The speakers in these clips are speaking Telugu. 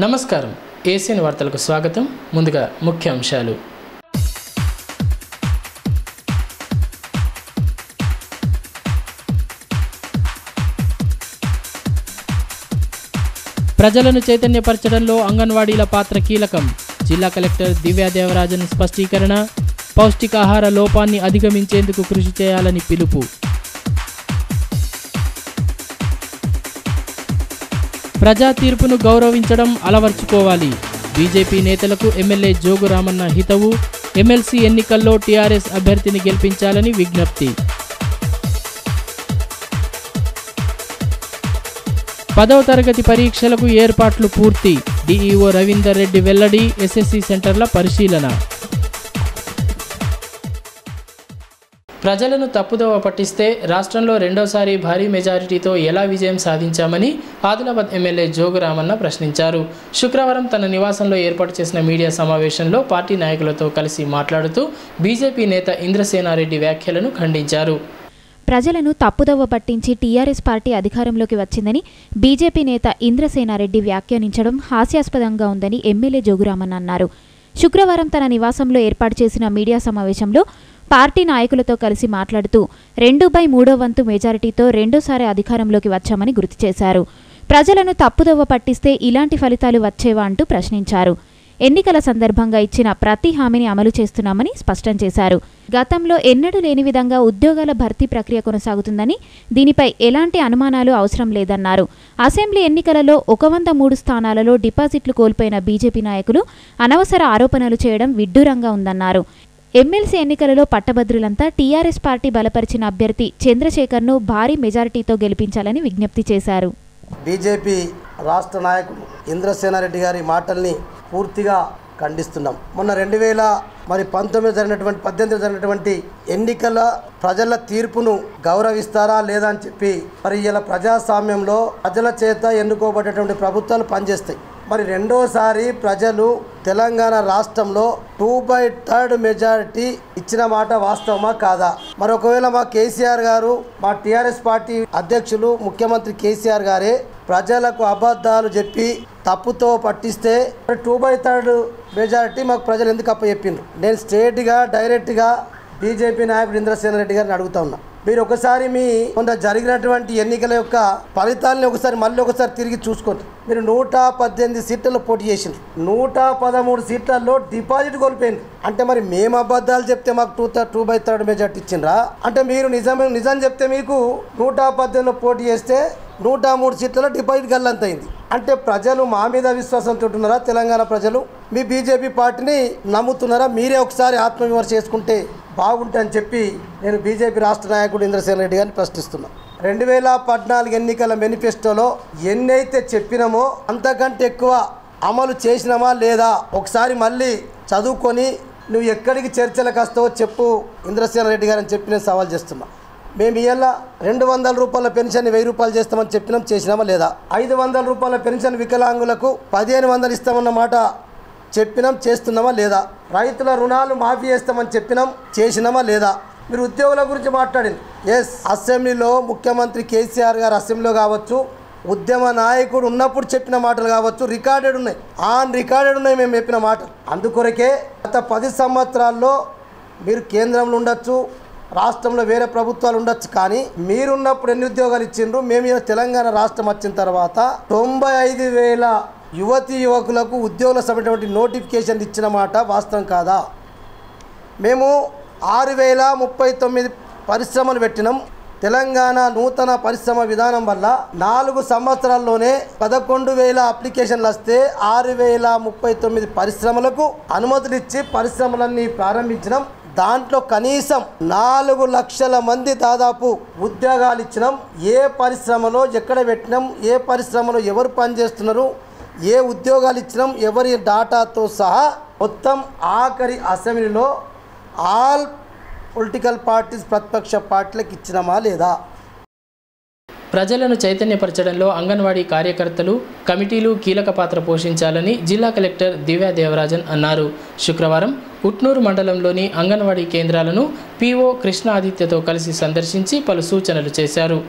నమస్కారం ఏసియన్ వార్తలకు స్వాగతం. ముందుగా ముఖ్యాంశాలు. ప్రజలను చైతన్యపరచడంలో అంగన్వాడీల పాత్ర కీలకం. జిల్లా కలెక్టర్ దివ్యా దేవరాజన్ స్పష్టీకరణ. పౌష్టికాహార లోపాన్ని అధిగమించేందుకు కృషి చేయాలని పిలుపు. ప్రజా తీర్పును గౌరవించడం అలవర్చుకోవాలి. బీజేపీ నేతలకు ఎమ్మెల్యే జోగు రామన్న హితవు. ఎమ్మెల్సీ ఎన్నికల్లో టీఆర్ఎస్ అభ్యర్థిని గెలిపించాలని విజ్ఞప్తి. 10వ తరగతి పరీక్షలకు ఏర్పాట్లు పూర్తి. డిఈఓ రవీందర్ రెడ్డి వెల్లడి. ఎస్ఎస్సి సెంటర్ల పరిశీలన. ప్రజలను తప్పుదోవ పట్టిస్తే రాష్ట్రంలో రెండోసారి భారీ మెజారిటీతో ఎలా విజయం సాధించామని ఆదిలాబాద్ ఎమ్మెల్యే జోగు రామన్న ప్రశ్నించారు. శుక్రవారం తన నివాసంలో ఏర్పాటు చేసిన మీడియా సమావేశంలో పార్టీ నాయకులతో కలిసి మాట్లాడుతూ బీజేపీ నేత ఇంద్రసేనారెడ్డి వ్యాఖ్యలను ఖండించారు. ప్రజలను తప్పుదోవ పట్టించి టీఆర్ఎస్ పార్టీ అధికారంలోకి వచ్చిందని బీజేపీ నేత ఇంద్రసేనారెడ్డి వ్యాఖ్యానించడం హాస్యాస్పదంగా ఉందని ఎమ్మెల్యే జోగురామన్ అన్నారు. శుక్రవారం తన నివాసంలో ఏర్పాటు చేసిన మీడియా సమావేశంలో పార్టీ నాయకులతో కలిసి మాట్లాడుతూ 2/3 వంతు మెజారిటీతో రెండోసారి అధికారంలోకి వచ్చామని గుర్తు చేశారు. ప్రజలను తప్పుదోవ పట్టిస్తే ఇలాంటి ఫలితాలు వచ్చేవా అంటూ ప్రశ్నించారు. ఎన్నికల సందర్భంగా ఇచ్చిన ప్రతి హామీని అమలు చేస్తున్నామని స్పష్టం చేశారు. గతంలో ఎన్నడూ లేని విధంగా ఉద్యోగాల భర్తీ ప్రక్రియ కొనసాగుతుందని, దీనిపై ఎలాంటి అనుమానాలు అవసరం లేదన్నారు. అసెంబ్లీ ఎన్నికలలో 103 స్థానాలలో డిపాజిట్లు కోల్పోయిన బీజేపీ నాయకులు అనవసర ఆరోపణలు చేయడం విడ్డూరంగా ఉందన్నారు. ఎమ్మెల్సీ ఎన్నికలలో పట్టభద్రులంతా టీఆర్ఎస్ పార్టీ బలపరిచిన అభ్యర్థి చంద్రశేఖర్ను భారీ మెజారిటీతో గెలిపించాలని విజ్ఞప్తి చేశారు. బీజేపీ రాష్ట్ర నాయకుడు ఇంద్రసేనారెడ్డి గారి మాటల్ని పూర్తిగా ఖండిస్తున్నాం. మొన్న 2018 జరిగినటువంటి ఎన్నికల ప్రజల తీర్పును గౌరవిస్తారా లేదా అని చెప్పి మరి ఇలా ప్రజాస్వామ్యంలో ప్రజల చేత ఎన్నుకోబడేటువంటి ప్రభుత్వాలు పనిచేస్తాయి. మరి రెండోసారి ప్రజలు తెలంగాణ రాష్ట్రంలో 2/3 మెజారిటీ ఇచ్చిన మాట వాస్తవమా కాదా? మరి ఒకవేళ మా కేసీఆర్ గారు, మా టీఆర్ఎస్ పార్టీ అధ్యక్షులు ముఖ్యమంత్రి కేసీఆర్ గారే ప్రజలకు అబద్ధాలు చెప్పి తప్పుతో పట్టిస్తే 2/3 మెజారిటీ మాకు ప్రజలు ఎందుకు అప్పచెప్పిండ్రు? నేను స్ట్రేట్గా డైరెక్ట్గా బీజేపీ నాయకుడు ఇంద్రసేనారెడ్డి గారిని అడుగుతా ఉన్నా. మీరు ఒకసారి మీ కొంత జరిగినటువంటి ఎన్నికల యొక్క ఫలితాలని మళ్ళీ ఒకసారి తిరిగి చూసుకోండి. మీరు 118 సీట్లలో పోటీ చేసిండ్రు. 113 సీట్లలో డిపాజిట్ కోల్పోయింది. అంటే మరి మేము అబద్ధాలు చెప్తే మాకు 2/3 మెజార్టీ ఇచ్చిండ్రా? అంటే మీరు నిజం చెప్తే మీకు 118లో పోటీ చేస్తే 103 సీట్లలో డిపాజిట్ గల్లంతైంది. అంటే ప్రజలు మా మీద విశ్వాసంతో ఉంటున్నారా? తెలంగాణ ప్రజలు మీ బీజేపీ పార్టీని నమ్ముతున్నారా? మీరే ఒకసారి ఆత్మవిమర్శ చేసుకుంటే బాగుంటుందని చెప్పి నేను బీజేపీ రాష్ట్ర నాయకుడు ఇంద్రసేనారెడ్డి గారిని ప్రశ్నిస్తున్నా. 2014 ఎన్నికల మేనిఫెస్టోలో ఎన్నైతే చెప్పినామో అంతకంటే ఎక్కువ అమలు చేసినామా లేదా ఒకసారి మళ్ళీ చదువుకొని నువ్వు ఎక్కడికి చర్చలకు వస్తావో చెప్పు ఇంద్రసేనారెడ్డి గారు అని చెప్పి నేను సవాల్ చేస్తున్నా. మేము ఇవాళ 200 రూపాయల పెన్షన్ 1000 రూపాయలు చేస్తామని చెప్పినాం, చేసినామా లేదా? 500 రూపాయల పెన్షన్ వికలాంగులకు 1500 ఇస్తామన్న మాట చెప్పినాం, చేస్తున్నామా లేదా? రైతుల రుణాలు మాఫీ చేస్తామని చెప్పినాం, చేసినామా లేదా? మీరు ఉద్యోగుల గురించి మాట్లాడింది. అసెంబ్లీలో ముఖ్యమంత్రి కేసీఆర్ గారు అసెంబ్లీలో కావచ్చు, ఉద్యమ నాయకుడు ఉన్నప్పుడు చెప్పిన మాటలు కావచ్చు, రికార్డెడ్ ఉన్నాయి మేము చెప్పిన మాటలు. అందుకొరకే గత 10 సంవత్సరాల్లో మీరు కేంద్రంలో ఉండొచ్చు, రాష్ట్రంలో వేరే ప్రభుత్వాలు ఉండొచ్చు, కానీ మీరున్నప్పుడు ఎన్ని ఉద్యోగాలు ఇచ్చిండ్రు? మేము తెలంగాణ రాష్ట్రం వచ్చిన తర్వాత 95,000 యువతీ యువకులకు ఉద్యోగుల సమైనటువంటి నోటిఫికేషన్ ఇచ్చిన మాట వాస్తవం కాదా? మేము 6,039 పరిశ్రమలు పెట్టినాం. తెలంగాణ నూతన పరిశ్రమ విధానం వల్ల 4 సంవత్సరాల్లోనే 11,000 అప్లికేషన్లు వస్తే 6,039 పరిశ్రమలకు అనుమతులు ఇచ్చి పరిశ్రమలన్నీ ప్రారంభించినాం. దాంట్లో కనీసం 4 లక్షల మంది దాదాపు ఉద్యోగాలు ఇచ్చినాం. ఏ పరిశ్రమలో ఎక్కడ పెట్టినాం, ఏ పరిశ్రమలో ఎవరు పనిచేస్తున్నారు, ఏ ఉద్యోగాలు ఇచ్చినాం, ఎవరి డాటాతో సహా మొత్తం ఆఖరి అసెంబ్లీలో ఆల్ పొలిటికల్ పార్టీస్ ప్రతిపక్ష పార్టీలకు ఇచ్చినామా లేదా? ప్రజలను చైతన్యపరచడంలో అంగన్వాడీ కార్యకర్తలు, కమిటీలు కీలక పాత్ర పోషించాలని జిల్లా కలెక్టర్ దివ్యా దేవరాజన్ అన్నారు. శుక్రవారం ఉట్నూరు మండలంలోని అంగన్వాడీ కేంద్రాలను పీఓ కృష్ణ ఆదిత్యతో కలిసి సందర్శించి పలు సూచనలు చేశారు.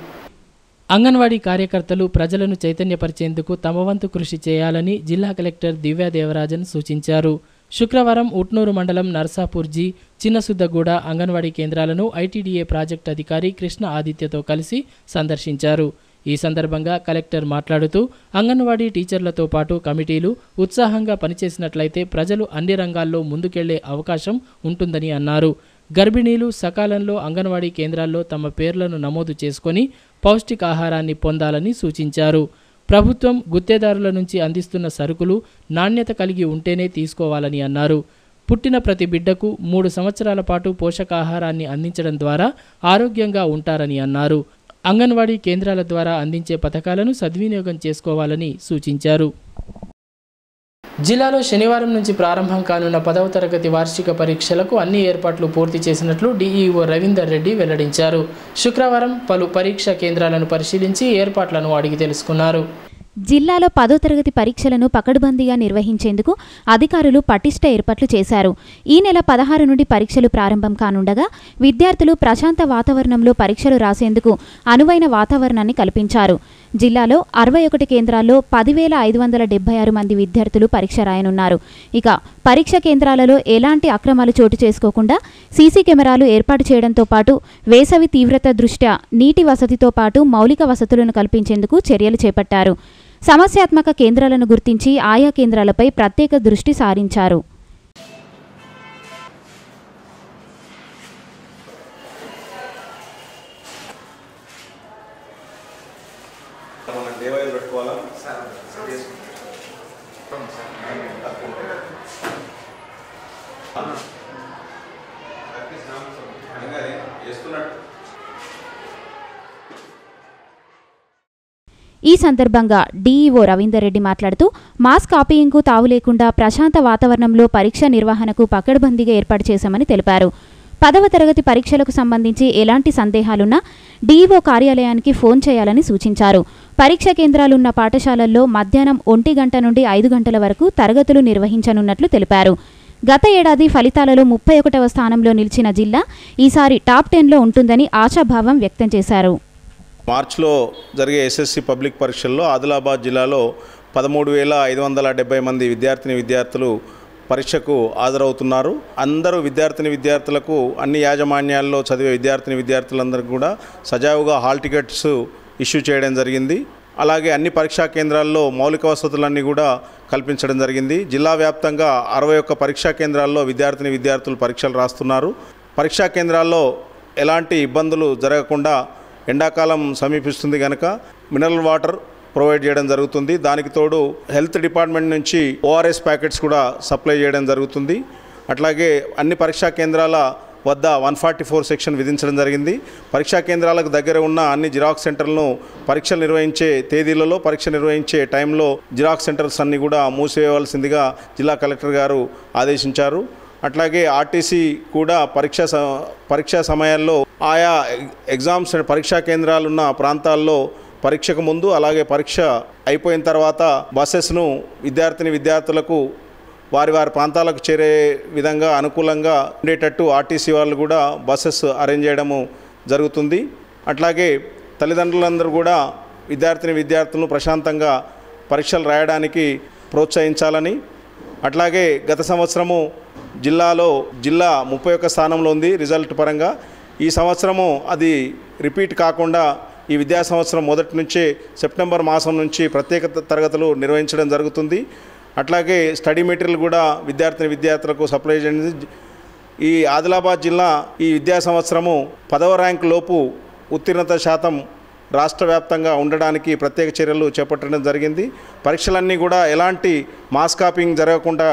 అంగన్వాడీ కార్యకర్తలు ప్రజలను చైతన్యపరిచేందుకు తమ వంతు కృషి చేయాలని జిల్లా కలెక్టర్ దివ్యా దేవరాజన్ సూచించారు. శుక్రవారం ఉట్నూరు మండలం నర్సాపూర్జీ, చిన్నసుద్దగూడ అంగన్వాడీ కేంద్రాలను ఐటీడీఏ ప్రాజెక్టు అధికారి కృష్ణ ఆదిత్యతో కలిసి సందర్శించారు. ఈ సందర్భంగా కలెక్టర్ మాట్లాడుతూ అంగన్వాడీ టీచర్లతో పాటు కమిటీలు ఉత్సాహంగా పనిచేసినట్లయితే ప్రజలు అన్ని రంగాల్లో ముందుకెళ్లే అవకాశం ఉంటుందని అన్నారు. గర్భిణీలు సకాలంలో అంగన్వాడీ కేంద్రాల్లో తమ పేర్లను నమోదు చేసుకొని పౌష్టికాహారాన్ని పొందాలని సూచించారు. ప్రభుత్వం గుత్తేదారుల నుంచి అందిస్తున్న సరుకులు నాణ్యత కలిగి ఉంటేనే తీసుకోవాలని అన్నారు. పుట్టిన ప్రతి బిడ్డకు 3 సంవత్సరాల పాటు పోషకాహారాన్ని అందించడం ద్వారా ఆరోగ్యంగా ఉంటారని అన్నారు. అంగన్వాడీ కేంద్రాల ద్వారా అందించే పథకాలను సద్వినియోగం చేసుకోవాలని సూచించారు. జిల్లాలో శనివారం నుంచి ప్రారంభం కానున్న 10వ తరగతి వార్షిక పరీక్షలకు అన్ని ఏర్పాట్లు పూర్తి చేసినట్లు డీఈఓ రవీందర్ రెడ్డి వెల్లడించారు. శుక్రవారం పలు పరీక్షా కేంద్రాలను పరిశీలించి ఏర్పాట్లను అడిగి తెలుసుకున్నారు. జిల్లాలో 10వ తరగతి పరీక్షలను పకడ్బందీగా నిర్వహించేందుకు అధికారులు పటిష్ట ఏర్పాట్లు చేశారు. ఈ నెల 16 నుండి పరీక్షలు ప్రారంభం కానుండగా విద్యార్థులు ప్రశాంత వాతావరణంలో పరీక్షలు రాసేందుకు అనువైన వాతావరణాన్ని కల్పించారు. జిల్లాలో 61 కేంద్రాల్లో 10,576 మంది విద్యార్థులు పరీక్ష రాయనున్నారు. ఇక పరీక్ష కేంద్రాలలో ఎలాంటి అక్రమాలు చోటు చేసుకోకుండా సీసీ కెమెరాలు ఏర్పాటు చేయడంతో పాటు వేసవి తీవ్రత దృష్ట్యా నీటి వసతితో పాటు మౌలిక వసతులను కల్పించేందుకు చర్యలు చేపట్టారు. సమస్యాత్మక కేంద్రాలను గుర్తించి ఆయా కేంద్రాలపై ప్రత్యేక దృష్టి సారించారు. ఈ సందర్భంగా డీఈఓ రవీందర్ రెడ్డి మాట్లాడుతూ మాస్ కాపీయింగ్కు తావు లేకుండా ప్రశాంత వాతావరణంలో పరీక్ష నిర్వహణకు పకడ్బందీగా ఏర్పాటు చేశామని తెలిపారు. 10వ తరగతి పరీక్షలకు సంబంధించి ఎలాంటి సందేహాలున్నా డీఈఓ కార్యాలయానికి ఫోన్ చేయాలని సూచించారు. పరీక్ష కేంద్రాలున్న పాఠశాలల్లో మధ్యాహ్నం 1 గంట నుండి 5 గంటల వరకు తరగతులు నిర్వహించనున్నట్లు తెలిపారు. గత ఏడాది ఫలితాలలో 31వ స్థానంలో నిలిచిన జిల్లా ఈసారి టాప్ 10లో ఉంటుందని ఆశాభావం వ్యక్తం చేశారు. మార్చిలో జరిగే ఎస్ఎస్సి పబ్లిక్ పరీక్షల్లో ఆదిలాబాద్ జిల్లాలో 13,570 మంది విద్యార్థులు పరీక్షకు హాజరవుతున్నారు. అందరూ విద్యార్థులకు అన్ని యాజమాన్యాల్లో చదివే విద్యార్థులందరికీ కూడా సజావుగా హాల్ టికెట్స్ ఇష్యూ చేయడం జరిగింది. అలాగే అన్ని పరీక్షా కేంద్రాల్లో మౌలిక వసతులన్నీ కూడా కల్పించడం జరిగింది. జిల్లా వ్యాప్తంగా 61 పరీక్షా కేంద్రాల్లో విద్యార్థులు పరీక్షలు రాస్తున్నారు. పరీక్షా కేంద్రాల్లో ఎలాంటి ఇబ్బందులు జరగకుండా ఎండాకాలం సమీపిస్తుంది కనుక మినరల్ వాటర్ ప్రొవైడ్ చేయడం జరుగుతుంది. దానికి తోడు హెల్త్ డిపార్ట్మెంట్ నుంచి ఓఆర్ఎస్ ప్యాకెట్స్ కూడా సప్లై చేయడం జరుగుతుంది. అట్లాగే అన్ని పరీక్షా కేంద్రాల వద్ద 144 సెక్షన్ విధించడం జరిగింది. పరీక్షా కేంద్రాలకు దగ్గర ఉన్న అన్ని జిరాక్స్ సెంటర్లను పరీక్షలు నిర్వహించే తేదీలలో పరీక్ష నిర్వహించే టైంలో జిరాక్స్ సెంటర్స్ అన్నీ కూడా మూసివేయవలసిందిగా జిల్లా కలెక్టర్ గారు ఆదేశించారు. అట్లాగే ఆర్టీసీ కూడా పరీక్షా సమయాల్లో ఆయా ఎగ్జామ్స్ పరీక్షా కేంద్రాలున్న ప్రాంతాల్లో పరీక్షకు ముందు అలాగే పరీక్ష అయిపోయిన తర్వాత బస్సెస్ను విద్యార్థులకు వారి ప్రాంతాలకు చేరే విధంగా అనుకూలంగా ఉండేటట్టు ఆర్టీసీ వాళ్ళు కూడా బస్సెస్ అరేంజ్ చేయడము జరుగుతుంది. అట్లాగే తల్లిదండ్రులందరూ కూడా విద్యార్థులను ప్రశాంతంగా పరీక్షలు రాయడానికి ప్రోత్సహించాలని, అట్లాగే గత సంవత్సరము జిల్లా 31 స్థానంలో ఉంది రిజల్ట్ పరంగా. ఈ సంవత్సరము అది రిపీట్ కాకుండా ఈ విద్యా సంవత్సరం మొదటి నుంచే సెప్టెంబర్ మాసం నుంచి ప్రత్యేక తరగతులు నిర్వహించడం జరుగుతుంది. అట్లాగే స్టడీ మెటీరియల్ కూడా విద్యార్థులకు సప్లై చేయండి. ఈ ఆదిలాబాద్ జిల్లా ఈ విద్యా సంవత్సరము 10వ ర్యాంకు లోపు ఉత్తీర్ణత శాతం రాష్ట్ర వ్యాప్తంగా ఉండడానికి ప్రత్యేక చర్యలు చేపట్టడం జరిగింది. పరీక్షలన్నీ కూడా ఎలాంటి మాస్ కాపింగ్ జరగకుండా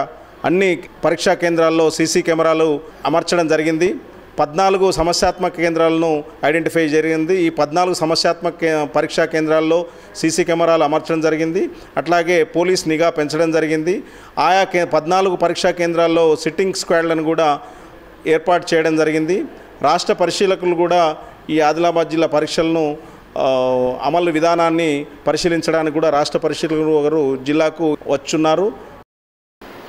అన్ని పరీక్షా కేంద్రాల్లో సీసీ కెమెరాలు అమర్చడం జరిగింది. 14 సమస్యాత్మక కేంద్రాలను ఐడెంటిఫై జరిగింది. ఈ 14 సమస్యాత్మక పరీక్షా కేంద్రాల్లో సీసీ కెమెరాలు అమర్చడం జరిగింది. అట్లాగే పోలీస్ నిఘా పెంచడం జరిగింది. ఆయా 14 పరీక్షా కేంద్రాల్లో సిట్టింగ్ స్క్వాడ్లను కూడా ఏర్పాటు చేయడం జరిగింది. రాష్ట్ర పరిశీలకులు కూడా ఈ ఆదిలాబాద్ జిల్లా పరీక్షలను అమలు విధానాన్ని పరిశీలించడానికి కూడా రాష్ట్ర పరిశీలకులు ఒకరు జిల్లాకు వచ్చున్నారు.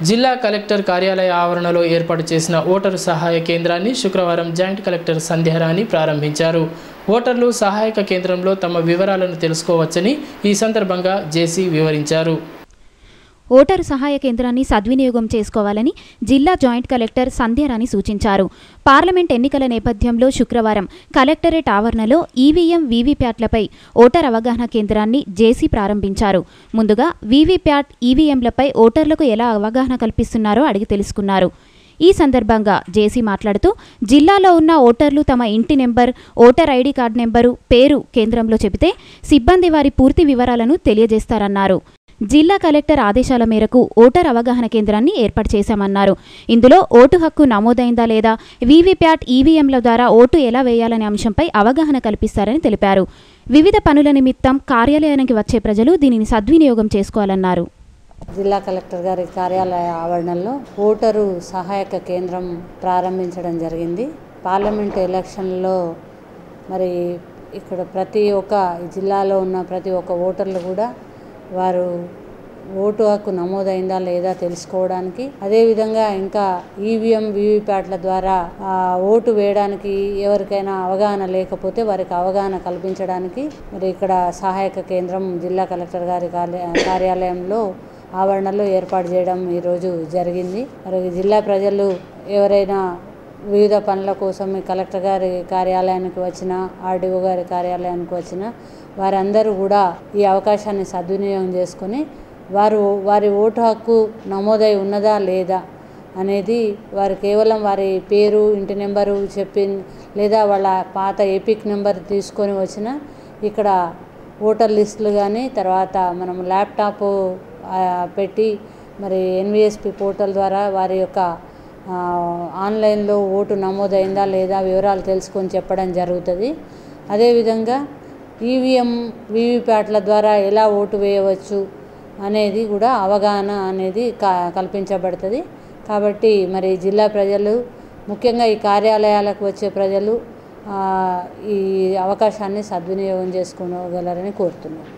జిల్లా కలెక్టర్ కార్యాలయ ఆవరణలో ఏర్పాటు చేసిన ఓటరు సహాయ కేంద్రాన్ని శుక్రవారం జాయింట్ కలెక్టర్ సంధ్యారాణి ప్రారంభించారు. ఓటర్లు సహాయక కేంద్రంలో తమ వివరాలను తెలుసుకోవచ్చని ఈ సందర్భంగా జేసీ వివరించారు. ఓటరు సహాయ కేంద్రాన్ని సద్వినియోగం చేసుకోవాలని జిల్లా జాయింట్ కలెక్టర్ సంధ్యారాణి సూచించారు. పార్లమెంట్ ఎన్నికల నేపథ్యంలో శుక్రవారం కలెక్టరేట్ ఆవరణలో ఈవీఎం వీవీప్యాట్లపై ఓటర్ అవగాహన కేంద్రాన్ని జేసీ ప్రారంభించారు. ముందుగా వీవీప్యాట్ ఈవీఎంలపై ఓటర్లకు ఎలా అవగాహన కల్పిస్తున్నారో అడిగి తెలుసుకున్నారు. ఈ సందర్భంగా జేసీ మాట్లాడుతూ జిల్లాలో ఉన్న ఓటర్లు తమ ఇంటి number, voter ID card number, పేరు కేంద్రంలో చెబితే సిబ్బంది వారి పూర్తి వివరాలను తెలియజేస్తారన్నారు. జిల్లా కలెక్టర్ ఆదేశాల మేరకు ఓటర్ అవగాహన కేంద్రాన్ని ఏర్పాటు చేశామన్నారు. ఇందులో ఓటు హక్కు నమోదైందా లేదా, వీవీప్యాట్ ఈవీఎంల ద్వారా ఓటు ఎలా వేయాలనే అంశంపై అవగాహన కల్పిస్తారని తెలిపారు. వివిధ పనుల నిమిత్తం కార్యాలయానికి వచ్చే ప్రజలు దీనిని సద్వినియోగం చేసుకోవాలన్నారు. జిల్లా కలెక్టర్ గారి కార్యాలయ ఆవరణలో ఓటరు సహాయక కేంద్రం ప్రారంభించడం జరిగింది. పార్లమెంట్ ఎలక్షన్లో మరి ఇక్కడ ప్రతి ఒక్క జిల్లాలో ఉన్న ప్రతి ఒక్క ఓటర్లు కూడా వారు ఓటు హక్కు నమోదైందా లేదా తెలుసుకోవడానికి, అదేవిధంగా ఇంకా ఈవీఎం వీవీప్యాట్ల ద్వారా ఓటు వేయడానికి ఎవరికైనా అవగాహన లేకపోతే వారికి అవగాహన కల్పించడానికి మరి ఇక్కడ సహాయక కేంద్రం జిల్లా కలెక్టర్ గారి కార్యాలయంలో ఆవరణలో ఏర్పాటు చేయడం ఈరోజు జరిగింది. మరి జిల్లా ప్రజలు ఎవరైనా వివిధ పనుల కోసం కలెక్టర్ గారి కార్యాలయానికి వచ్చిన, ఆర్డీఓ గారి కార్యాలయానికి వచ్చిన వారందరూ కూడా ఈ అవకాశాన్ని సద్వినియోగం చేసుకొని వారి ఓటు హక్కు నమోదై ఉన్నదా లేదా అనేది వారు కేవలం వారి పేరు, ఇంటి నెంబరు లేదా వాళ్ళ పాత ఎపిక్ నెంబర్ తీసుకొని వచ్చిన ఇక్కడ ఓటర్ లిస్టులు కానీ తర్వాత మనం ల్యాప్టాప్ పెట్టి మరి ఎన్విఎస్పి పోర్టల్ ద్వారా వారి యొక్క ఆన్లైన్లో ఓటు నమోదైందా లేదా వివరాలు తెలుసుకొని చెప్పడం జరుగుతుంది. అదేవిధంగా ఈవీఎం వీవీప్యాట్ల ద్వారా ఎలా ఓటు వేయవచ్చు అనేది కూడా అవగాహన అనేది కల్పించబడుతుంది. కాబట్టి మరి జిల్లా ప్రజలు, ముఖ్యంగా ఈ కార్యాలయాలకు వచ్చే ప్రజలు ఈ అవకాశాన్ని సద్వినియోగం చేసుకోగలరని కోరుతున్నాను.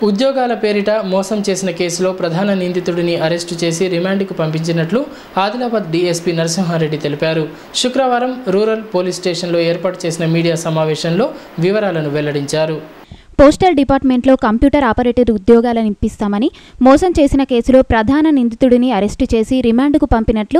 ఉద్యోగాల పేరిట మోసం చేసిన కేసులో ప్రధాన నిందితుడిని అరెస్టు చేసి రిమాండ్కు పంపించినట్లు ఆదిలాబాద్ డీఎస్పీ నరసింహారెడ్డి తెలిపారు. శుక్రవారం రూరల్ పోలీస్ స్టేషన్లో ఏర్పాటు చేసిన మీడియా సమావేశంలో వివరాలను వెల్లడించారు. పోస్టల్ డిపార్ట్మెంట్లో కంప్యూటర్ ఆపరేటర్ ఉద్యోగాలను ఇప్పిస్తామని మోసం చేసిన కేసులో ప్రధాన నిందితుడిని అరెస్టు చేసి రిమాండ్కు పంపినట్లు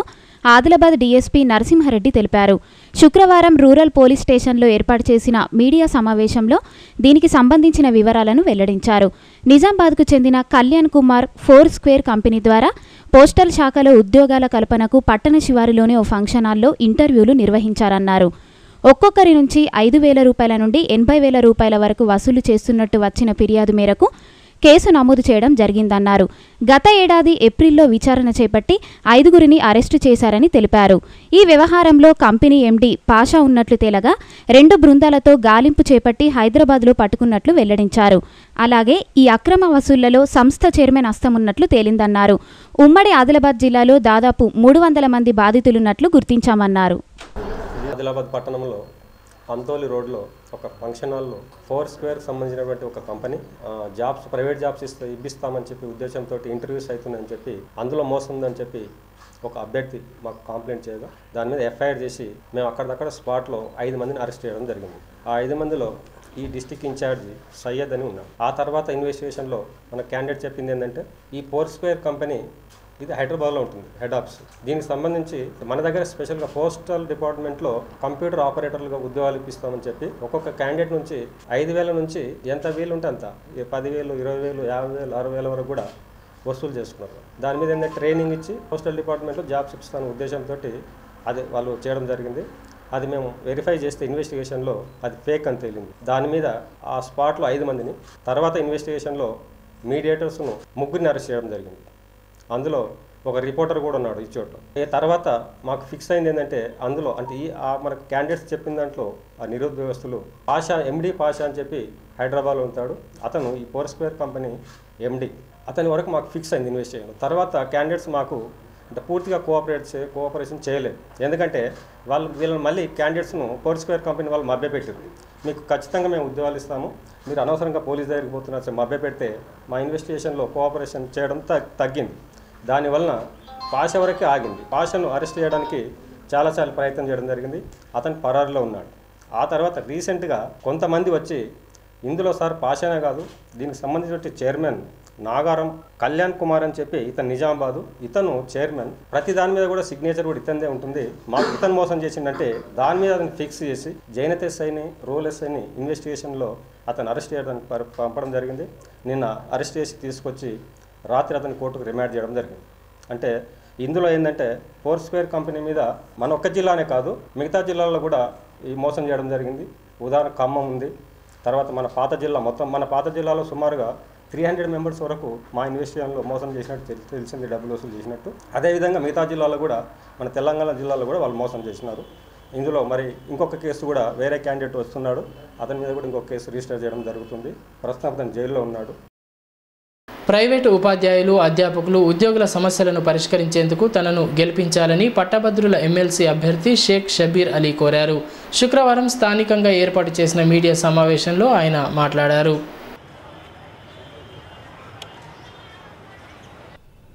ఆదిలాబాద్ డీఎస్పీ నరసింహారెడ్డి తెలిపారు. శుక్రవారం రూరల్ పోలీస్ స్టేషన్లో ఏర్పాటు చేసిన మీడియా సమావేశంలో దీనికి సంబంధించిన వివరాలను వెల్లడించారు. నిజామాబాద్కు చెందిన కళ్యాణ్ కుమార్ 4 స్క్వేర్ కంపెనీ ద్వారా పోస్టల్ శాఖలో ఉద్యోగాల కల్పనకు పట్టణ శివారులోని ఓ ఫంక్షన్ హాల్లో ఇంటర్వ్యూలు నిర్వహించారన్నారు. ఒక్కొక్కరి నుంచి 5,000 రూపాయల నుండి 80,000 రూపాయల వరకు వసూలు చేస్తున్నట్టు వచ్చిన ఫిర్యాదు మేరకు కేసు నమోదు చేయడం జరిగిందన్నారు. గత ఏడాది ఏప్రిల్లో విచారణ చేపట్టి 5గురిని అరెస్టు చేశారని తెలిపారు. ఈ వ్యవహారంలో కంపెనీ ఎండీ పాషా ఉన్నట్లు తేలగా 2 బృందాలతో గాలింపు చేపట్టి హైదరాబాద్లో పట్టుకున్నట్లు వెల్లడించారు. అలాగే ఈ అక్రమ వసూళ్లలో సంస్థ చైర్మన్ హస్తమున్నట్లు తేలిందన్నారు. ఉమ్మడి ఆదిలాబాద్ జిల్లాలో దాదాపు 300 మంది బాధితులున్నట్లు గుర్తించామన్నారు. ఆదిలాబాద్ పట్టణంలో అంతోలి రోడ్లో ఒక ఫంక్షన్ హాల్లో 4 స్క్వేర్ సంబంధించినటువంటి ఒక కంపెనీ జాబ్స్, ప్రైవేట్ జాబ్స్ ఇప్పిస్తామని చెప్పి ఉద్దేశంతో ఇంటర్వ్యూస్ అవుతున్నాయని చెప్పి అందులో మోసం ఉందని చెప్పి ఒక అభ్యర్థి మాకు కంప్లైంట్ చేయగా దాని మీద ఎఫ్ఐఆర్ చేసి మేము అక్కడికక్కడ స్పాట్లో 5 మందిని అరెస్ట్ చేయడం జరిగింది. ఆ 5 మందిలో ఈ డిస్టిక్ ఇన్ఛార్జి సయ్యద్ అని ఉన్నాడు. ఆ తర్వాత ఇన్వెస్టిగేషన్లో మన క్యాండిడేట్ చెప్పింది ఏంటంటే ఈ 4 స్క్వేర్ కంపెనీ ఇది హైదరాబాద్లో ఉంటుంది, హెడ్ ఆఫీస్. దీనికి సంబంధించి మన దగ్గర స్పెషల్గా పోస్టల్ డిపార్ట్మెంట్లో కంప్యూటర్ ఆపరేటర్లుగా ఉద్యోగాలు ఇప్పిస్తామని చెప్పి ఒక్కొక్క క్యాండిడేట్ నుంచి 5,000 నుంచి ఎంత వీలు ఉంటే అంత 10,000, 20,000, 50,000, 60,000 వరకు కూడా వసూలు చేసుకున్నారు. దాని మీద ఏంటంటే ట్రైనింగ్ ఇచ్చి పోస్టల్ డిపార్ట్మెంట్లో జాబ్స్ ఇప్పిస్తాను ఉద్దేశంతో అది వాళ్ళు చేయడం జరిగింది. అది మేము వెరిఫై చేస్తే ఇన్వెస్టిగేషన్లో అది ఫేక్ అని తేలింది. దాని మీద ఆ స్పాట్లో 5 మందిని, తర్వాత ఇన్వెస్టిగేషన్లో మీడియేటర్స్ను 3గురిని అరెస్ట్ చేయడం జరిగింది. అందులో ఒక రిపోర్టర్ కూడా ఉన్నాడు ఈ చోట. తర్వాత మాకు ఫిక్స్ అయింది ఏంటంటే అందులో అంటే మనకు క్యాండిడేట్స్ చెప్పిన దాంట్లో ఆ నిరుద్యోగస్తులు పాషా, ఎండి పాషా అని చెప్పి హైదరాబాద్లో ఉంటాడు. అతను ఈ 4 స్క్వేర్ కంపెనీ ఎండి. అతని వరకు మాకు ఫిక్స్ అయింది ఇన్వెస్టిగేషన్. తర్వాత క్యాండిడేట్స్ మాకు అంటే పూర్తిగా కోఆపరేషన్ చేయలేదు. ఎందుకంటే వీళ్ళని మళ్ళీ క్యాండిడేట్స్ను 4 స్క్వేర్ కంపెనీ వాళ్ళు మభ్యపెట్టారు. మీకు ఖచ్చితంగా మేము ఉద్యోగాలు ఇస్తాము, మీరు అనవసరంగా పోలీస్ దగ్గరికి పోతున్నారు మభ్యపెడితే మా ఇన్వెస్టిగేషన్లో కోఆపరేషన్ చేయడం తగ్గింది. దానివలన పాష వరకే ఆగింది. పాషను అరెస్ట్ చేయడానికి చాలాసార్లు ప్రయత్నం చేయడం జరిగింది. అతను పరారులో ఉన్నాడు. ఆ తర్వాత రీసెంట్గా కొంతమంది వచ్చి ఇందులో సార్ పాషనే కాదు, దీనికి సంబంధించిన చైర్మన్ నాగారం కళ్యాణ్ కుమార్ అని చెప్పి ఇతను నిజామాబాదు, ఇతను చైర్మన్, ప్రతి దాని మీద కూడా సిగ్నేచర్ కూడా ఇతనిదే ఉంటుంది. మాకు ఇతను మోసం చేసిందంటే దాని మీద అతను ఫిక్స్ చేసి జైనత్ ఎస్ఐని రోల్ ఎస్ఐని ఇన్వెస్టిగేషన్లో అతను అరెస్ట్ చేయడానికి పంపడం జరిగింది. నిన్న అరెస్ట్ చేసి తీసుకొచ్చి రాత్రి అతని కోర్టుకు రిమాండ్ చేయడం జరిగింది. అంటే ఇందులో ఏంటంటే 4 స్క్వేర్ కంపెనీ మీద మన ఒక్క జిల్లానే కాదు మిగతా జిల్లాల్లో కూడా ఈ మోసం చేయడం జరిగింది. ఉదాహరణ ఖమ్మం ఉంది, తర్వాత మన పాత జిల్లా మొత్తం మన పాత జిల్లాలో సుమారుగా 300 మెంబర్స్ వరకు మా ఇన్వెస్టిగేషన్లో మోసం చేసినట్టు తెలిసింది, డబ్బులు వసూలు చేసినట్టు. అదేవిధంగా మిగతా జిల్లాలో కూడా మన తెలంగాణ జిల్లాలో కూడా వాళ్ళు మోసం చేసినారు. ఇందులో మరి ఇంకొక కేసు కూడా వేరే క్యాండిడేట్ వస్తున్నాడు, అతని మీద కూడా ఇంకొక కేసు రిజిస్టర్ చేయడం జరుగుతుంది. ప్రస్తుతం అతను జైల్లో ఉన్నాడు. ప్రైవేటు ఉపాధ్యాయులు అధ్యాపకులు ఉద్యోగుల సమస్యలను పరిష్కరించేందుకు తనను గెలిపించాలని పట్టభద్రుల ఎమ్మెల్సీ అభ్యర్థి షేక్ షబీర్ అలీ కోరారు. శుక్రవారం స్థానికంగా ఏర్పాటు చేసిన మీడియా సమావేశంలో ఆయన మాట్లాడారు.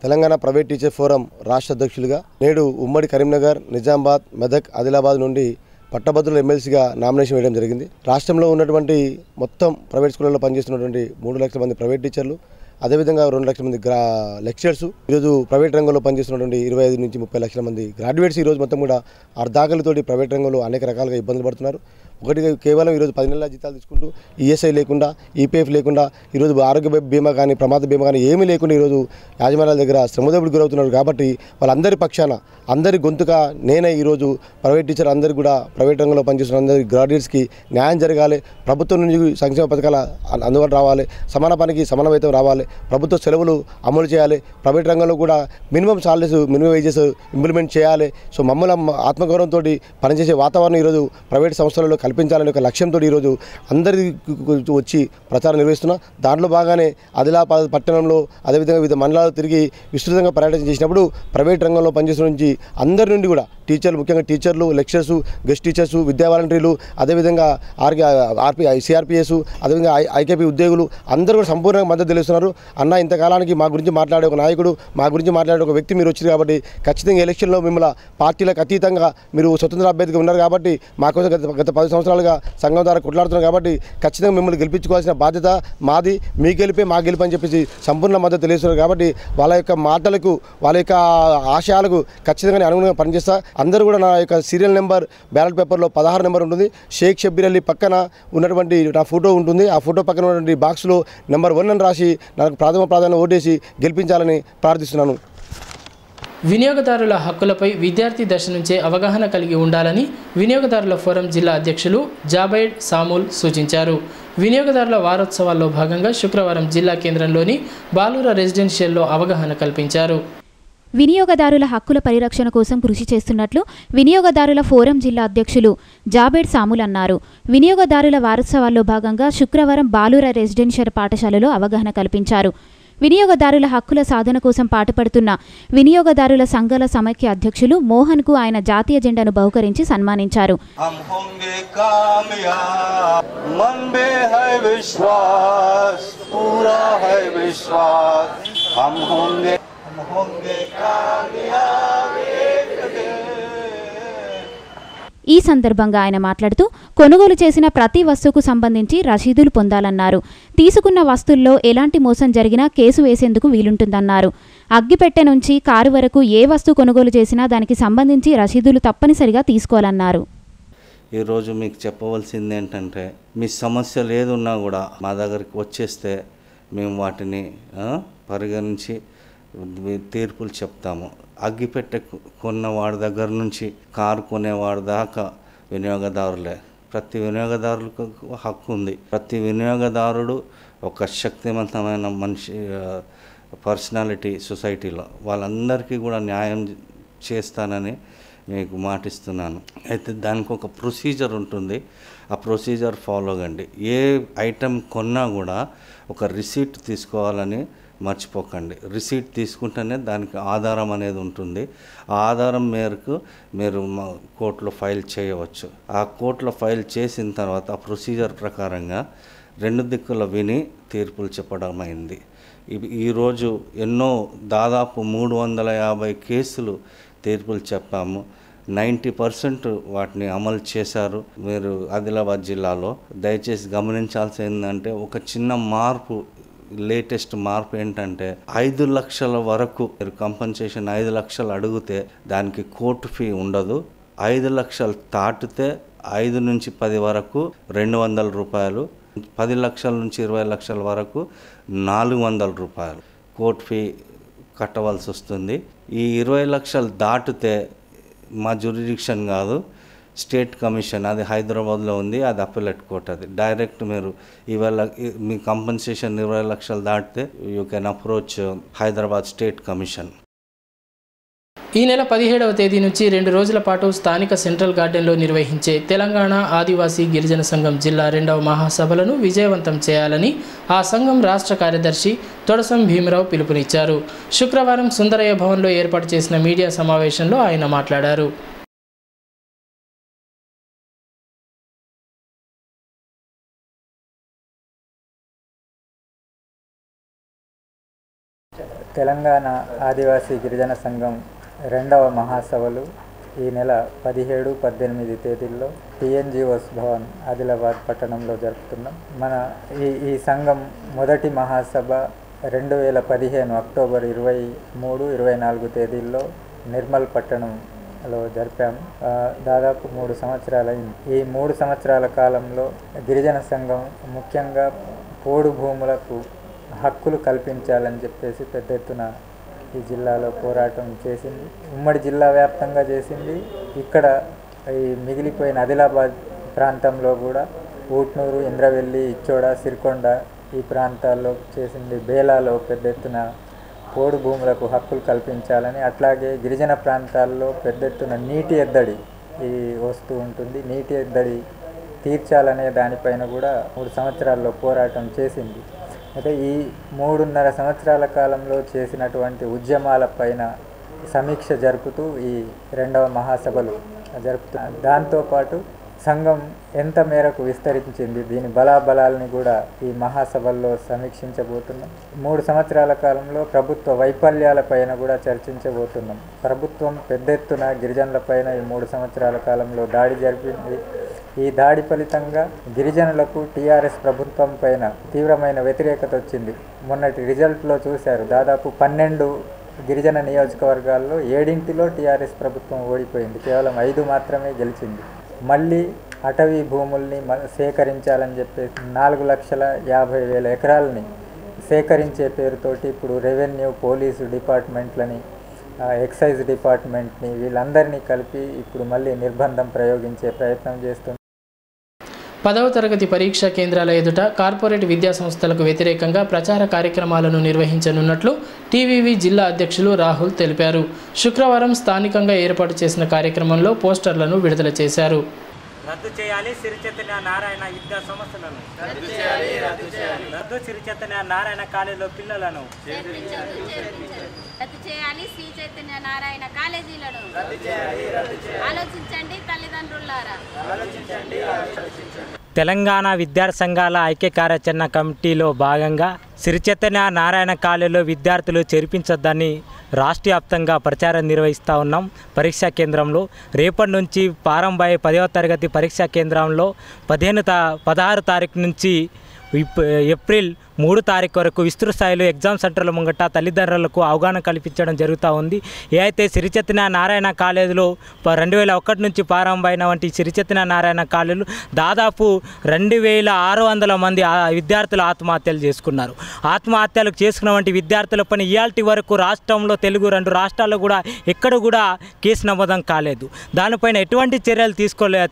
తెలంగాణ ప్రైవేట్ టీచర్ ఫోరం రాష్ట్ర అధ్యక్షులుగా నేడు ఉమ్మడి కరీంనగర్, నిజామాబాద్, మెదక్, ఆదిలాబాద్ నుండి పట్టభద్రుల ఎమ్మెల్సీగా నామినేషన్ వేయడం జరిగింది. రాష్ట్రంలో ఉన్నటువంటి మొత్తం ప్రైవేట్ స్కూళ్ళలో పనిచేస్తున్నటువంటి 3 లక్షల మంది ప్రైవేట్ టీచర్లు, అదేవిధంగా 2 లక్షల మంది లెక్చరర్స్, ఈరోజు ప్రైవేట్ రంగంలో పనిచేస్తున్నటువంటి 25 నుంచి 30 లక్షల మంది గ్రాడ్యుయేట్స్ ఈరోజు మొత్తం కూడా అర్ధాకలితోటి ప్రైవేట్ రంగంలో అనేక రకాలుగా ఇబ్బందులు పడుతున్నారు. ఒకటి కేవలం ఈరోజు 10 నెలల జీతాలు తీసుకుంటూ ఈఎస్ఐ లేకుండా, ఈపీఎఫ్ లేకుండా, ఈరోజు ఆరోగ్య బీమా కానీ ప్రమాద బీమా కానీ ఏమీ లేకుండా ఈరోజు యాజమాన్యాల దగ్గర శ్రమదోపిడికి గురవుతున్నారు. కాబట్టి వాళ్ళందరి పక్షాన అందరి గొంతుగా నేనే ఈరోజు ప్రైవేట్ టీచర్ అందరికీ కూడా ప్రైవేట్ రంగంలో పనిచేస్తున్న అందరి గ్రాడ్యుయేట్స్కి న్యాయం జరగాలి, ప్రభుత్వం నుంచి సంక్షేమ పథకాల అందుబాటు రావాలి, సమాన పనికి సమాన వేతనం రావాలి, ప్రభుత్వ సెలవులు అమలు చేయాలి, ప్రైవేట్ రంగంలో కూడా minimum salaries, minimum wages implement చేయాలి. సో మమ్మల్ని ఆత్మగౌరవంతో పనిచేసే వాతావరణం ఈరోజు ప్రైవేట్ సంస్థలలో కల్పించాలనే ఒక లక్ష్యంతో ఈరోజు అందరి వచ్చి ప్రచారం నిర్వహిస్తున్నా. దాంట్లో భాగానే ఆదిలాబాద్ పట్టణంలో అదేవిధంగా వివిధ మండలాలు తిరిగి విస్తృతంగా పర్యటన చేసినప్పుడు ప్రైవేట్ రంగంలో పనిచేస్తున్న నుంచి అందరి నుండి కూడా టీచర్లు, ముఖ్యంగా టీచర్లు, లెక్చరర్స్, గెస్ట్ టీచర్స్, విద్యా వాలంటీర్లు, అదేవిధంగా సిఆర్పిఎస్, అదేవిధంగా ఐకేపీ ఉద్యోగులు అందరూ కూడా సంపూర్ణంగా మద్దతు తెలుస్తున్నారు. అన్న ఇంతకాలానికి మా గురించి మాట్లాడే ఒక నాయకుడు, మా గురించి మాట్లాడే ఒక వ్యక్తి మీరు వచ్చారు కాబట్టి ఖచ్చితంగా ఎలక్షన్లో మిమ్మల్ని పార్టీలకు అతీతంగా మీరు స్వతంత్ర అభ్యర్థిగా ఉన్నారు కాబట్టి మాకోసం గత 10 సంవత్సరాలుగా సంఘం ద్వారా కొట్లాడుతున్నారు కాబట్టి ఖచ్చితంగా మిమ్మల్ని గెలిపించుకోవాల్సిన బాధ్యత మాది, మీ గెలిపే మా గెలిపి అని చెప్పేసి సంపూర్ణ మద్దతు తెలుస్తున్నారు. కాబట్టి వాళ్ళ యొక్క మాటలకు, వాళ్ళ యొక్క ఆశయాలకు ఖచ్చితంగా అనుగుణంగా పనిచేస్తా. అందరూ కూడా నా యొక్క సీరియల్ నెంబర్ బ్యాలెట్ పేపర్లో 16 నెంబర్ ఉంటుంది. షేక్ షబీర్ అలీ పక్కన ఉన్నటువంటి నా ఫోటో ఉంటుంది. ఆ ఫోటో పక్కన ఉన్నటువంటి బాక్స్లో నెంబర్ 1 అని రాసి నాకు ప్రాధాన్యం ఓటేసి గెలిపించాలని ప్రార్థిస్తున్నాను. వినియోగదారుల హక్కులపై విద్యార్థి దశ నుంచే అవగాహన కలిగి ఉండాలని వినియోగదారుల ఫోరం జిల్లా అధ్యక్షులు జాబైడ్ సాముల్ సూచించారు. వినియోగదారుల వారోత్సవాల్లో భాగంగా శుక్రవారం జిల్లా కేంద్రంలోని బాలూర రెసిడెన్షియల్లో అవగాహన కల్పించారు. వినియోగదారుల హక్కుల పరిరక్షణ కోసం కృషి చేస్తున్నట్లు వినియోగదారుల ఫోరం జిల్లా అధ్యక్షులు జాబేడ్ సాముల్ అన్నారు. వినియోగదారుల వారోత్సవాల్లో భాగంగా శుక్రవారం బాలూర రెసిడెన్షియల్ పాఠశాలలో అవగాహన కల్పించారు. వినియోగదారుల హక్కుల సాధన కోసం పాటుపడుతున్న వినియోగదారుల సంఘాల సమైక్య అధ్యక్షులు మోహన్కు ఆయన జాతీయ జెండాను బహుకరించి సన్మానించారు. ఈ సందర్భంగా ఆయన మాట్లాడుతూ కొనుగోలు చేసిన ప్రతి వస్తువుకు సంబంధించి రసీదులు పొందాలన్నారు. తీసుకున్న వస్తువుల్లో ఎలాంటి మోసం జరిగినా కేసు వేసేందుకు వీలుంటుందన్నారు. అగ్గిపెట్టె నుంచి కారు వరకు ఏ వస్తువు కొనుగోలు చేసినా దానికి సంబంధించి రసీదులు తప్పనిసరిగా తీసుకోవాలన్నారు. ఈరోజు మీకు చెప్పవలసింది ఏంటంటే మీ సమస్యలు ఏదున్నా కూడా మా దగ్గరికి వచ్చేస్తే మేము వాటిని పరిగణించి తీర్పులు చెప్తాము. అగ్గిపెట్టె కొన్నవాడి దగ్గర నుంచి కారు కొనేవాడి దాకా వినియోగదారులే. ప్రతి వినియోగదారులకు హక్కు ఉంది. ప్రతి వినియోగదారుడు ఒక శక్తివంతమైన మనిషి, పర్సనాలిటీ సొసైటీలో. వాళ్ళందరికీ కూడా న్యాయం చేస్తానని మీకు మాటిస్తున్నాను. అయితే దానికి ఒక ప్రొసీజర్ ఉంటుంది. ఆ ప్రొసీజర్ ఫాలో కండి. ఏ ఐటెం కొన్నా కూడా ఒక రిసీట్ తీసుకోవాలని మర్చిపోకండి. రిసీట్ తీసుకుంటేనే దానికి ఆధారం అనేది ఉంటుంది. ఆ ఆధారం మేరకు మీరు కోర్టులో ఫైల్ చేయవచ్చు. ఆ కోర్టులో ఫైల్ చేసిన తర్వాత ఆ ప్రొసీజర్ ప్రకారంగా 2 దిక్కుల విని తీర్పులు చెప్పడం అయింది. ఈరోజు ఎన్నో దాదాపు 350 కేసులు తీర్పులు చెప్పాము. 90% వాటిని అమలు చేశారు. మీరు ఆదిలాబాద్ జిల్లాలో దయచేసి గమనించాల్సింది ఏంటంటే ఒక చిన్న మార్పు, లేటెస్ట్ మార్పు ఏంటంటే 5 లక్షల వరకు మీరు కంపెన్సేషన్ 5 లక్షలు అడిగితే దానికి కోర్టు ఫీ ఉండదు. 5 లక్షలు దాటితే 5 నుంచి 10 వరకు 200 రూపాయలు, 10 లక్షల నుంచి 20 లక్షల వరకు 400 రూపాయలు కోర్టు ఫీ కట్టవలసి వస్తుంది. ఈ 20 లక్షలు దాటితే మా జ్యూరిడిక్షన్ కాదు, స్టేట్ కమిషన్, అది హైదరాబాద్లో ఉంది, అది అప్పీలేట్ కోర్ట్. అది డైరెక్ట్ మీరు ఇవాళ మీ కంపెన్సేషన్ 20 లక్షలు దాటితే you can approach Hyderabad state commission. ఈ నెల 17వ తేదీ నుంచి 2 రోజుల పాటు స్థానిక సెంట్రల్ గార్డెన్లో నిర్వహించే తెలంగాణ ఆదివాసీ గిరిజన సంఘం జిల్లా 2వ మహాసభలను విజయవంతం చేయాలని ఆ సంఘం రాష్ట్ర కార్యదర్శి తొడసం భీమరావు పిలుపునిచ్చారు. శుక్రవారం సుందరయ్య భవన్లో ఏర్పాటు చేసిన మీడియా సమావేశంలో ఆయన మాట్లాడారు. తెలంగాణ ఆదివాసీ గిరిజన సంఘం 2వ మహాసభలు ఈ నెల 17, 18 తేదీల్లో టీఎన్జిఓస్ భవన్ ఆదిలాబాద్ పట్టణంలో జరుపుతున్నాం. మన ఈ సంఘం మొదటి మహాసభ 2015 అక్టోబర్ 23, 24 తేదీల్లో నిర్మల్ పట్టణంలో జరిపాము. దాదాపు 3 సంవత్సరాలైంది. ఈ 3 సంవత్సరాల కాలంలో గిరిజన సంఘం ముఖ్యంగా పోడు భూములకు హక్కులు కల్పించాలని చెప్పేసి పెద్ద ఎత్తున ఈ జిల్లాలో పోరాటం చేసింది. ఉమ్మడి జిల్లా వ్యాప్తంగా చేసింది. ఇక్కడ ఈ మిగిలిపోయిన ఆదిలాబాద్ ప్రాంతంలో కూడా ఊట్నూరు, ఇంద్రవెల్లి, ఇచ్చోడ, సిరికొండ ఈ ప్రాంతాల్లో చేసింది. బేలాలో పెద్ద ఎత్తున పోడు భూములకు హక్కులు కల్పించాలని, అట్లాగే గిరిజన ప్రాంతాల్లో పెద్ద ఎత్తున నీటి ఎద్దడి వస్తూ ఉంటుంది. నీటి ఎద్దడి తీర్చాలనే దానిపైన కూడా 3 సంవత్సరాల్లో పోరాటం చేసింది. అయితే ఈ 3.5 సంవత్సరాల కాలంలో చేసినటువంటి ఉద్యమాల పైన సమీక్ష జరుపుతూ ఈ 2వ మహాసభలు జరుపుతున్నారు. దాంతోపాటు సంఘం ఎంత మేరకు విస్తరించింది, దీని బలాబలాలని కూడా ఈ మహాసభల్లో సమీక్షించబోతున్నాం. 3 సంవత్సరాల కాలంలో ప్రభుత్వ వైఫల్యాలపైన కూడా చర్చించబోతున్నాం. ప్రభుత్వం పెద్ద ఎత్తున గిరిజనులపైన ఈ 3 సంవత్సరాల కాలంలో దాడి జరిపింది. ఈ దాడి ఫలితంగా గిరిజనులకు టీఆర్ఎస్ ప్రభుత్వం పైన తీవ్రమైన వ్యతిరేకత వచ్చింది. మొన్నటి రిజల్ట్లో చూశారు, దాదాపు 12 గిరిజన నియోజకవర్గాల్లో 7 టీఆర్ఎస్ ప్రభుత్వం ఓడిపోయింది. కేవలం 5 మాత్రమే గెలిచింది. మళ్ళీ అటవీ భూముల్ని సేకరించాలని చెప్పేసి 4,50,000 ఎకరాలని సేకరించే పేరుతోటి ఇప్పుడు రెవెన్యూ, పోలీసు డిపార్ట్మెంట్లని, ఎక్సైజ్ డిపార్ట్మెంట్ని వీళ్ళందరినీ కలిపి ఇప్పుడు మళ్ళీ నిర్బంధం ప్రయోగించే ప్రయత్నం చేస్తుంది. 10వ తరగతి పరీక్షా కేంద్రాల ఎదుట కార్పొరేట్ విద్యా సంస్థలకు వ్యతిరేకంగా ప్రచార కార్యక్రమాలను నిర్వహించనున్నట్లు టీవీవీ జిల్లా అధ్యక్షులు రాహుల్ తెలిపారు. శుక్రవారం స్థానికంగా ఏర్పాటు చేసిన కార్యక్రమంలో పోస్టర్లను విడుదల చేశారు. రద్దు చేయాలి సిరిచైతన్య నారాయణ విద్యా సంస్థలను, రద్దు సిరిచైతన్య నారాయణ కాలేజీలో పిల్లలను, రద్దు చేయాలి శ్రీ చైతన్య నారాయణ కాలేజీలను, ఆలోచించండి తల్లిదండ్రులారా. తెలంగాణ విద్యార్థి సంఘాల ఐక్య కార్యాచరణ కమిటీలో భాగంగా సిరిచైతన్య నారాయణ కాలేజీలో విద్యార్థులు చేర్పించొద్దని రాష్ట్ర వ్యాప్తంగా ప్రచారం నిర్వహిస్తూ ఉన్నాం. పరీక్షా కేంద్రంలో రేపటి నుంచి ప్రారంభమయ్యే 10వ తరగతి పరీక్షా కేంద్రంలో 16 తారీఖు నుంచి ఏప్రిల్ 3 తారీఖు వరకు విస్తృత స్థాయిలో ఎగ్జామ్ సెంటర్ల ముంగట తల్లిదండ్రులకు అవగాహన కల్పించడం జరుగుతూ ఉంది. ఏదైతే సిరిచైతన్య నారాయణ కాలేజీలో 2001 నుంచి ప్రారంభమైన వంటి సిరిచైతన్య నారాయణ కాలేజీలు దాదాపు 2,600 మంది విద్యార్థులు ఆత్మహత్యలు చేసుకున్నారు. ఆత్మహత్యలు చేసుకున్న వంటి విద్యార్థుల పని ఇయాల్టి వరకు రాష్ట్రంలో తెలుగు 2 రాష్ట్రాల్లో కూడా ఎక్కడ కూడా కేసు నమోదం కాలేదు. దానిపైన ఎటువంటి చర్యలు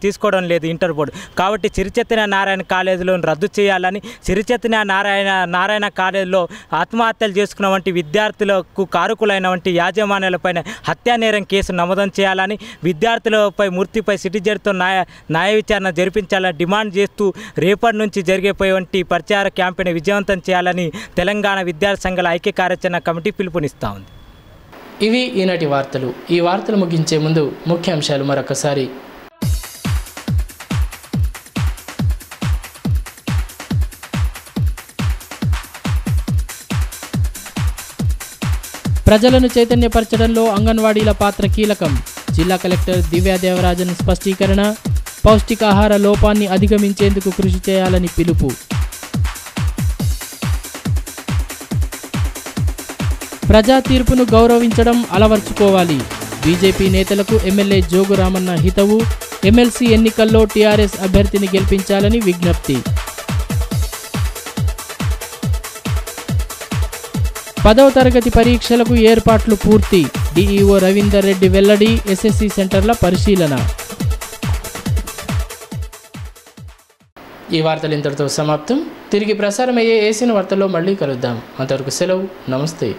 తీసుకోవడం లేదు ఇంటర్ బోర్డు. కాబట్టి సిరిచైతన్య నారాయణ కాలేజీలో రద్దు చేయాలని, సిరిచైతన్య నారాయణ కాలేజీలో ఆత్మహత్యలు చేసుకున్న వంటి విద్యార్థులకు కారకులైన వంటి యాజమాన్యాలపైన హత్యానేరం కేసు నమోదం చేయాలని, విద్యార్థులపై మూర్తిపై సిటిజన్తో న్యాయ విచారణ జరిపించాలని డిమాండ్ చేస్తూ రేపటి నుంచి జరిగేపోయేటువంటి ప్రచార క్యాంపెయిన్ విజయవంతం చేయాలని తెలంగాణ విద్యార్థి సంఘాల ఐక్య కార్యాచరణ కమిటీ పిలుపునిస్తూ ఉంది. ఇవి ఈనాటి వార్తలు. ఈ వార్తలు ముగించే ముందు ముఖ్యాంశాలు మరొకసారి. ప్రజలను చైతన్యపరచడంలో అంగన్వాడీల పాత్ర కీలకం. జిల్లా కలెక్టర్ దివ్యా దేవరాజన్ స్పష్టీకరణ. పౌష్టికాహార లోపాన్ని అధిగమించేందుకు కృషి చేయాలని పిలుపు. ప్రజా తీర్పును గౌరవించడం అలవర్చుకోవాలి. బీజేపీ నేతలకు ఎమ్మెల్యే జోగు రామన్న హితవు. ఎమ్మెల్సీ ఎన్నికల్లో టీఆర్ఎస్ అభ్యర్థిని గెలిపించాలని విజ్ఞప్తి. 10వ తరగతి పరీక్షలకు ఏర్పాట్లు పూర్తి. డిఈఓ రవీందర్ రెడ్డి వెల్లడి. ఎస్ఎస్సి సెంటర్ల పరిశీలన. ఈ వార్తలు ఇంతటితో సమాప్తం. తిరిగి ప్రసారమయ్యే ఏసీన వార్తల్లో మళ్ళీ కలుద్దాం. అంతవరకు సెలవు. నమస్తే.